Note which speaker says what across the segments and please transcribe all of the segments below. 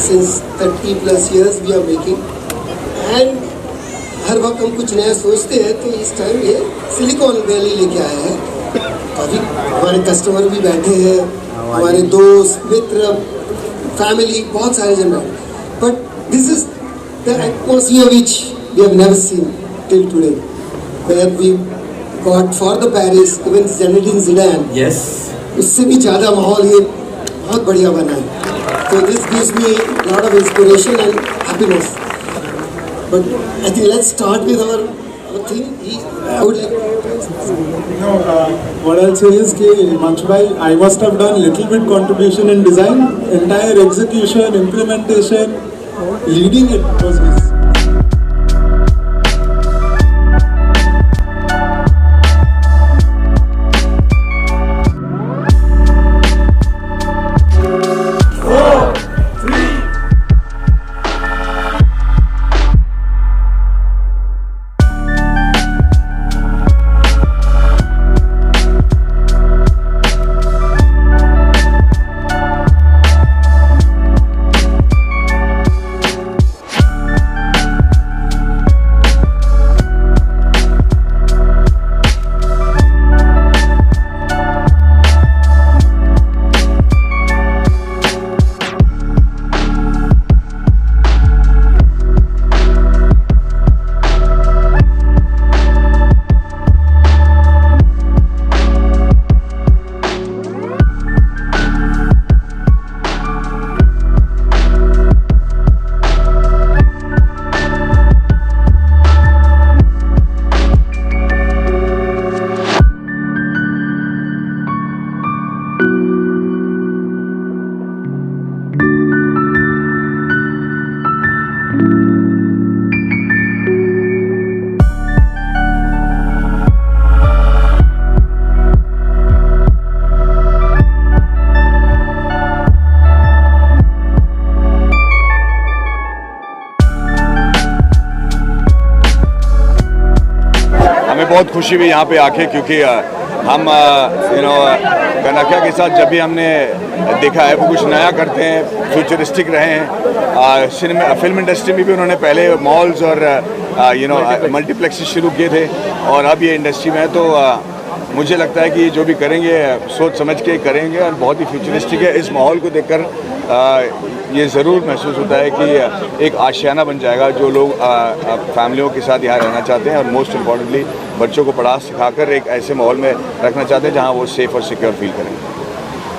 Speaker 1: since 30+ years we are making, and हर वक्त हम कुछ नया सोचते हैं तो इस टाइम ये सिलिकॉन वैली लेके आया है। काफ़ी हमारे कस्टमर भी बैठे हैं, हमारे दोस्त मित्र फैमिली बहुत सारे जन हैं, but this is the atmosphere which we have never seen till today, where we got for the Paris even Zinedine Zidane, yes, उससे भी ज़्यादा माहौल ये बहुत बढ़िया बना है। तो this gives me lot of inspiration and happiness. But I think let's start with our thing. I would like.
Speaker 2: What I'll say is कि Manchu bhai, I must have done little bit contribution in design. Entire execution, implementation, leading it was this.
Speaker 3: बहुत खुशी हुई यहाँ पे आके, क्योंकि हम कनाकिया के साथ जब भी हमने देखा है वो कुछ नया करते हैं, फ्यूचरिस्टिक रहे हैं। सिनेमा फिल्म इंडस्ट्री में भी उन्होंने पहले मॉल्स और मल्टीप्लेक्सेस शुरू किए थे, और अब ये इंडस्ट्री में है, तो मुझे लगता है कि जो भी करेंगे सोच समझ के करेंगे और बहुत ही फ्यूचरिस्टिक है। इस माहौल को देखकर ये ज़रूर महसूस होता है कि एक आशियाना बन जाएगा जो लोग फैमिलियों के साथ यहाँ रहना चाहते हैं, और मोस्ट इम्पॉर्टेंटली बच्चों को पढ़ा सिखाकर एक ऐसे माहौल में रखना चाहते हैं जहाँ वो सेफ और सिक्योर फील करें।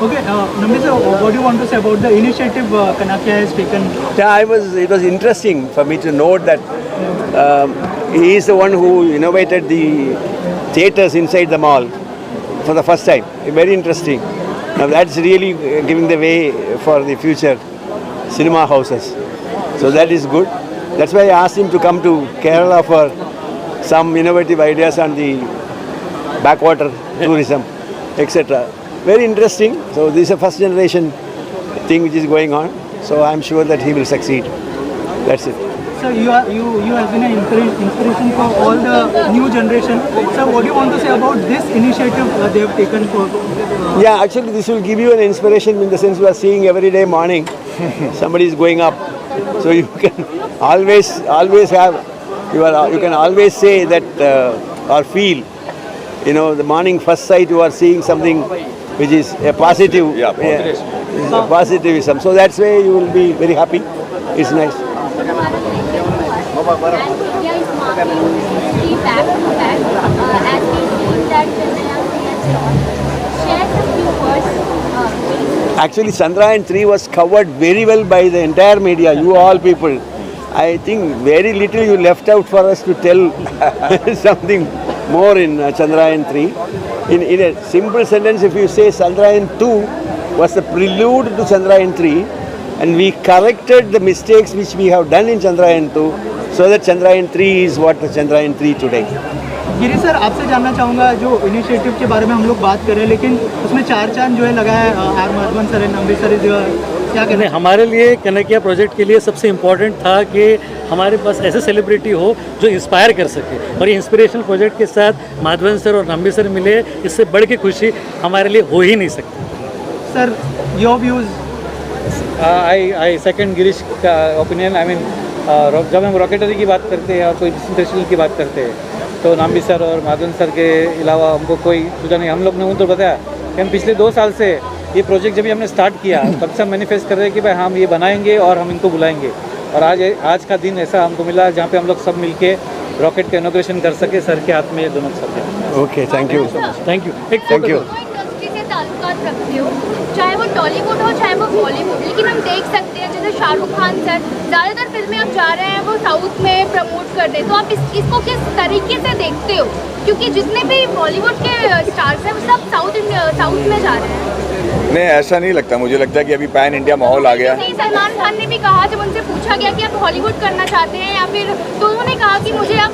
Speaker 4: Okay, Nambi sir, what do you want to say about the initiative Kanakia has taken?
Speaker 5: Yeah, it was interesting for me to note that he is the one who innovated the theatres inside the mall for the first time. Very interesting. Now that's really giving the way for the future cinema houses. So that is good. That's why I asked him to come to Kerala for some innovative ideas on the backwater tourism, etc. Very interesting. So this is a first generation thing which is going on. So I'm sure that he will succeed. That's it.
Speaker 4: So you have been an inspiration for all the new generation. So what do you want to say about this initiative they have taken for?
Speaker 5: Yeah, actually this will give you an inspiration in the sense you are seeing every day morning somebody is going up. So you can always have you can always say that or feel, the morning first sight you are seeing something which is a positive, positivism. So that's why you will be very happy. It's nice. Actually, Chandrayaan 3 was covered very well by the entire media, you all people. I think very little you left out for us to tell something more in Chandrayaan 3. In a simple sentence, if you say Chandrayaan 2 was the prelude to Chandrayaan 3, and we corrected the mistakes which we have done in Chandrayaan 2, so that Chandrayaan 3 is what the Chandrayaan 3 today.
Speaker 4: Giri sir, आपसे जानना चाहूँगा, जो initiative के बारे में हम लोग बात कर रहे हैं, लेकिन उसमें 4 चांद जो है लगा है, R Madhavan sir, Nambi sir, क्या कहते हैं?
Speaker 6: हमारे लिए कनकिया प्रोजेक्ट के लिए सबसे इम्पोर्टेंट था कि हमारे पास ऐसे सेलिब्रिटी हो जो इंस्पायर कर सके, और ये इंस्पिरेशनल प्रोजेक्ट के साथ माधवन सर और नंबी सर मिले, इससे बढ़ के खुशी हमारे लिए हो ही नहीं सकती।
Speaker 4: Sir, your views
Speaker 6: I second Girish का ओपिनियन। आई मीन जब हम रॉकेटरी की बात करते हैं और कोई इंटरनेशनल की बात करते हैं तो नाम्बी सर और माधवन सर के अलावा हमको कोई दूसरा नहीं। हम लोग ने तो बताया कि हम पिछले 2 साल से ये प्रोजेक्ट जब भी हमने स्टार्ट किया तब से हम मैनिफेस्ट कर रहे हैं कि भाई हम ये बनाएंगे और हम इनको बुलाएंगे, और आज का दिन ऐसा हमको मिला जहाँ पे हम लोग सब मिलके रॉकेट का इनॉग्रेशन कर सके सर के हाथ में दोनों sir.
Speaker 5: Okay, thank you.
Speaker 6: Thank you.
Speaker 5: Thank you.
Speaker 7: Industry से ताल्लुकात रखते हो, चाहे वो टॉलीवुड हो चाहे वो बॉलीवुड, लेकिन हम देख सकते हैं जैसे शाहरुख खान सर ज़्यादातर फिल्में अब जा रहे हैं वो साउथ में प्रमोट कर रहे, तो आप इसको किस तरीके से देखते हो? क्योंकि जितने भी बॉलीवुड के स्टार्स हैं वो सब साउथ में जा रहे हैं।
Speaker 3: नहीं, ऐसा नहीं लगता। मुझे लगता है कि अभी पैन इंडिया माहौल आ गया।
Speaker 7: सलमान खान ने भी कहा, जब उनसे पूछा गया कि आप हॉलीवुड करना चाहते हैं या फिर, तो उन्होंने कहा कि मुझे अब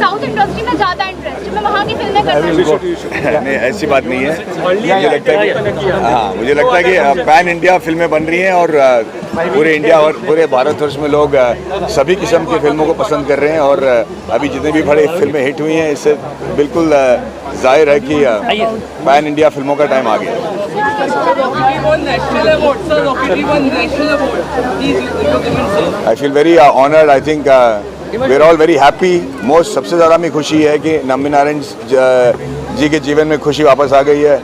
Speaker 7: साउथ इंडस्ट्री में ज़्यादा इंटरेस्ट है, मैं वहाँ की फिल्में करना चाहती हूँ।
Speaker 3: नहीं, ऐसी बात नहीं है। मुझे लगता है कि मुझे लगता है कि पैन इंडिया फिल्में बन रही हैं और पूरे इंडिया और पूरे भारतवर्ष में लोग सभी किस्म की फिल्मों को पसंद कर रहे हैं, और अभी जितनी भी बड़ी फिल्में हिट हुई हैं इससे बिल्कुल जाहिर है कि पैन इंडिया फिल्मों का टाइम आ गया। I feel very honored. I think we're all very happy. सबसे ज़्यादा हमें खुशी है कि नंबी नारायण जी के जीवन में खुशी वापस आ गई है।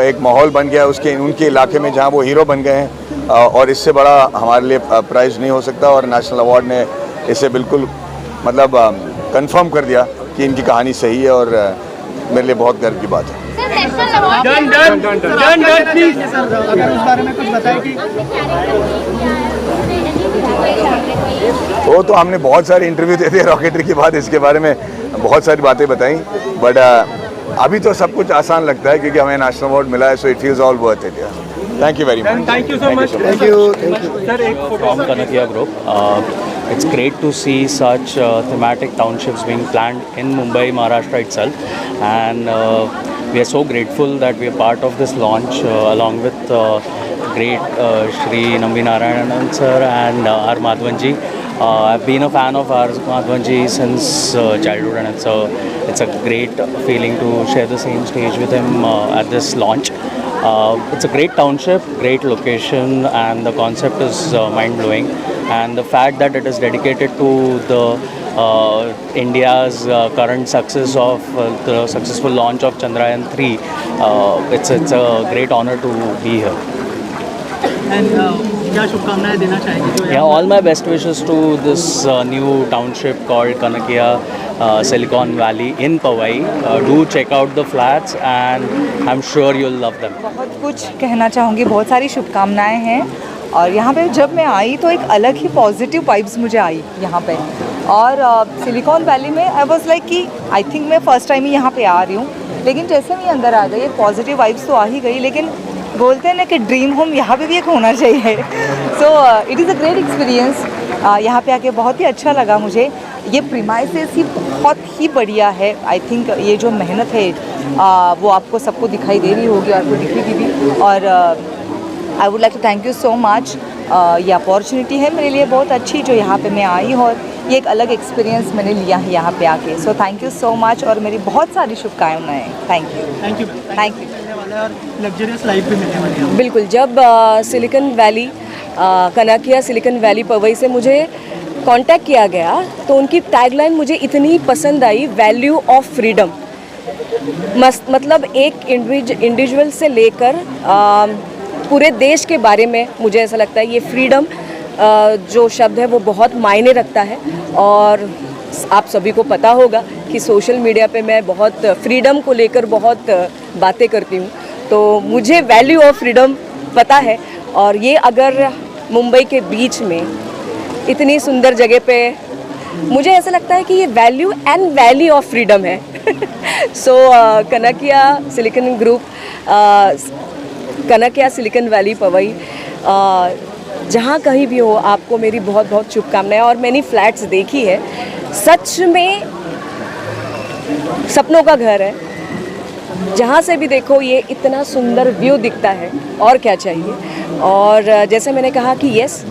Speaker 3: एक माहौल बन गया उनके इलाके में जहाँ वो हीरो बन गए हैं, और इससे बड़ा हमारे लिए प्राइज़ नहीं हो सकता। और नेशनल अवार्ड ने इसे बिल्कुल मतलब कंफर्म कर दिया कि इनकी कहानी सही है, और मेरे लिए बहुत गर्व की बात है।
Speaker 4: प्लीज सर, अगर उस बारे में कुछ बताएं कि
Speaker 3: तो हमने बहुत सारे इंटरव्यू दे दिए रॉकेटरी के बाद, इसके बारे में बहुत सारी बातें बताई, बट अभी तो सब कुछ आसान लगता है क्योंकि हमें नेशनल अवार्ड मिला है, so it feels all worth it. Thank you very much.
Speaker 6: Thank you so much.
Speaker 1: Thank you.
Speaker 6: Sir एक photo.
Speaker 8: From Kanakia Group. It's great to see such thematic townships being planned in Mumbai, Maharashtra itself, and we are so grateful that we are part of this launch along with great Shri Nambi Narayanan sir and R. Madhavanji. I've been a fan of R. Madhavanji since childhood, and it's a great feeling to share the same stage with him at this launch. It's a great township, great location, and the concept is mind-blowing. And the fact that it is dedicated to the India's current success of the successful launch of Chandrayaan 3, it's a great honor to be here.
Speaker 4: And क्या शुभकामनाएं देना चाहेंगे जो
Speaker 8: Yeah, all my best wishes to this new township called Kanakia Silicon Valley in Powai. Do check out the flats and I'm sure you'll love them.
Speaker 9: बहुत कुछ कहना चाहूँगी, बहुत सारी शुभकामनाएं हैं। और यहाँ पे जब मैं आई तो एक अलग ही पॉजिटिव वाइब्स मुझे आई यहाँ पे। और सिलिकॉन वैली में आई वाज लाइक कि आई थिंक मैं फ़र्स्ट टाइम ही यहाँ पे आ रही हूँ, लेकिन जैसे मैं अंदर आ गई एक पॉजिटिव वाइब्स तो आ ही गई, लेकिन बोलते हैं ना कि ड्रीम होम यहाँ पे भी एक होना चाहिए। So it is a great experience. यहाँ पे आके बहुत ही अच्छा लगा मुझे। ये प्रीमाइसेस ही बहुत ही बढ़िया है। आई थिंक ये जो मेहनत है वो आपको सबको दिखाई दे रही होगी और आपको दिखेगी भी। और I would like to thank you so much. ये अपॉर्चुनिटी है मेरे लिए बहुत अच्छी जो यहाँ पे मैं आई हूँ, और ये एक अलग एक्सपीरियंस मैंने लिया है यहाँ पे आके। So thank you so much, और मेरी बहुत सारी शुभकामनाएं। Thank you.
Speaker 4: Thank you.
Speaker 9: Thank you.
Speaker 4: और लग्जरियस लाइफ भी मिलने वाली है।
Speaker 10: बिल्कुल। जब Silicon Valley Kanakia Silicon Valley Powai से मुझे कांटेक्ट किया गया तो उनकी टैगलाइन मुझे इतनी पसंद आई, वैल्यू ऑफ फ्रीडम। मतलब एक इंडिविजुअल से लेकर पूरे देश के बारे में मुझे ऐसा लगता है ये फ्रीडम जो शब्द है वो बहुत मायने रखता है। और आप सभी को पता होगा कि सोशल मीडिया पे मैं बहुत फ्रीडम को लेकर बहुत बातें करती हूँ, तो मुझे वैल्यू ऑफ फ्रीडम पता है। और ये अगर मुंबई के बीच में इतनी सुंदर जगह पे, मुझे ऐसा लगता है कि ये value and valley of freedom है। So Kanakia Silicon Group, Kanakia Silicon Valley Powai, जहाँ कहीं भी हो आपको मेरी बहुत बहुत शुभकामनाएं। और मैंने फ्लैट्स देखी है, सच में सपनों का घर है। जहाँ से भी देखो ये इतना सुंदर व्यू दिखता है, और क्या चाहिए। और जैसे मैंने कहा कि यस,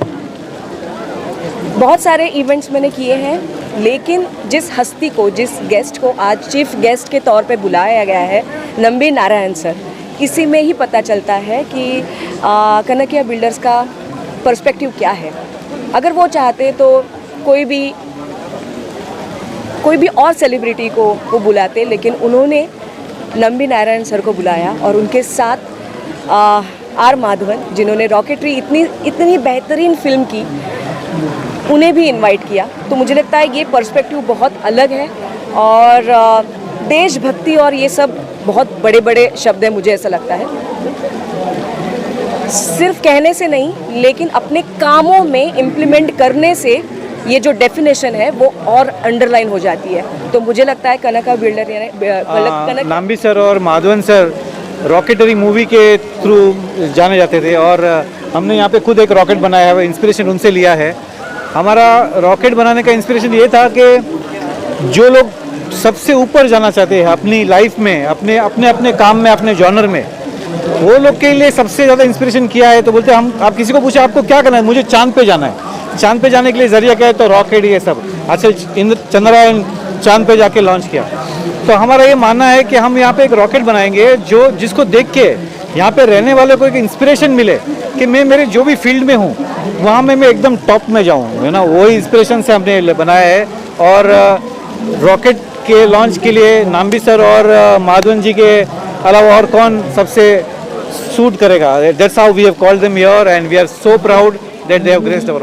Speaker 10: बहुत सारे इवेंट्स मैंने किए हैं, लेकिन जिस हस्ती को, जिस गेस्ट को आज चीफ गेस्ट के तौर पे बुलाया गया है, नंबी नारायण सर, इसी में ही पता चलता है कि कनकिया बिल्डर्स का पर्सपेक्टिव क्या है। अगर वो चाहते तो कोई भी और सेलिब्रिटी को वो बुलाते, लेकिन उन्होंने नंबी नारायण सर को बुलाया और उनके साथ आर माधवन, जिन्होंने रॉकेटरी इतनी बेहतरीन फिल्म की, उन्हें भी इनवाइट किया। तो मुझे लगता है ये पर्सपेक्टिव बहुत अलग है और देशभक्ति और ये सब बहुत बड़े बड़े शब्द हैं, मुझे ऐसा लगता है। सिर्फ कहने से नहीं, लेकिन अपने कामों में इम्प्लीमेंट करने से ये जो डेफिनेशन है वो और अंडरलाइन हो जाती है। तो मुझे लगता है कनका बिल्डर यानी
Speaker 6: नाम्बी सर और माधवन सर रॉकेटरी मूवी के थ्रू जाने जाते थे और हमने यहाँ पे खुद एक रॉकेट बनाया है, इंस्पिरेशन उनसे लिया है। हमारा रॉकेट बनाने का इंस्पिरेशन ये था कि जो लोग सबसे ऊपर जाना चाहते हैं अपनी लाइफ में, अपने काम में, अपने जॉनर में, वो लोग के लिए सबसे ज़्यादा इंस्पिरेशन किया है। तो बोलते हम, आप किसी को पूछे आपको क्या करना है, मुझे चांद पे जाना है। चांद पे जाने के लिए जरिया क्या है, तो रॉकेट, ये सब। अच्छा, चंद्रयान चांद पे जाके लॉन्च किया। तो हमारा ये मानना है कि हम यहाँ पे एक रॉकेट बनाएंगे जिसको देख के यहाँ पे रहने वाले को एक इंस्पिरेशन मिले कि मैं मेरे जो भी फील्ड में हूँ वहाँ में मैं एकदम टॉप में जाऊँ, है ना। वही इंस्पिरेशन से हमने बनाया है। और रॉकेट के लॉन्च के लिए नाम्बी सर और माधवन जी के अलावा और कौन सबसे सूट करेगा, that's how we have called them here and we are so proud that they have graced our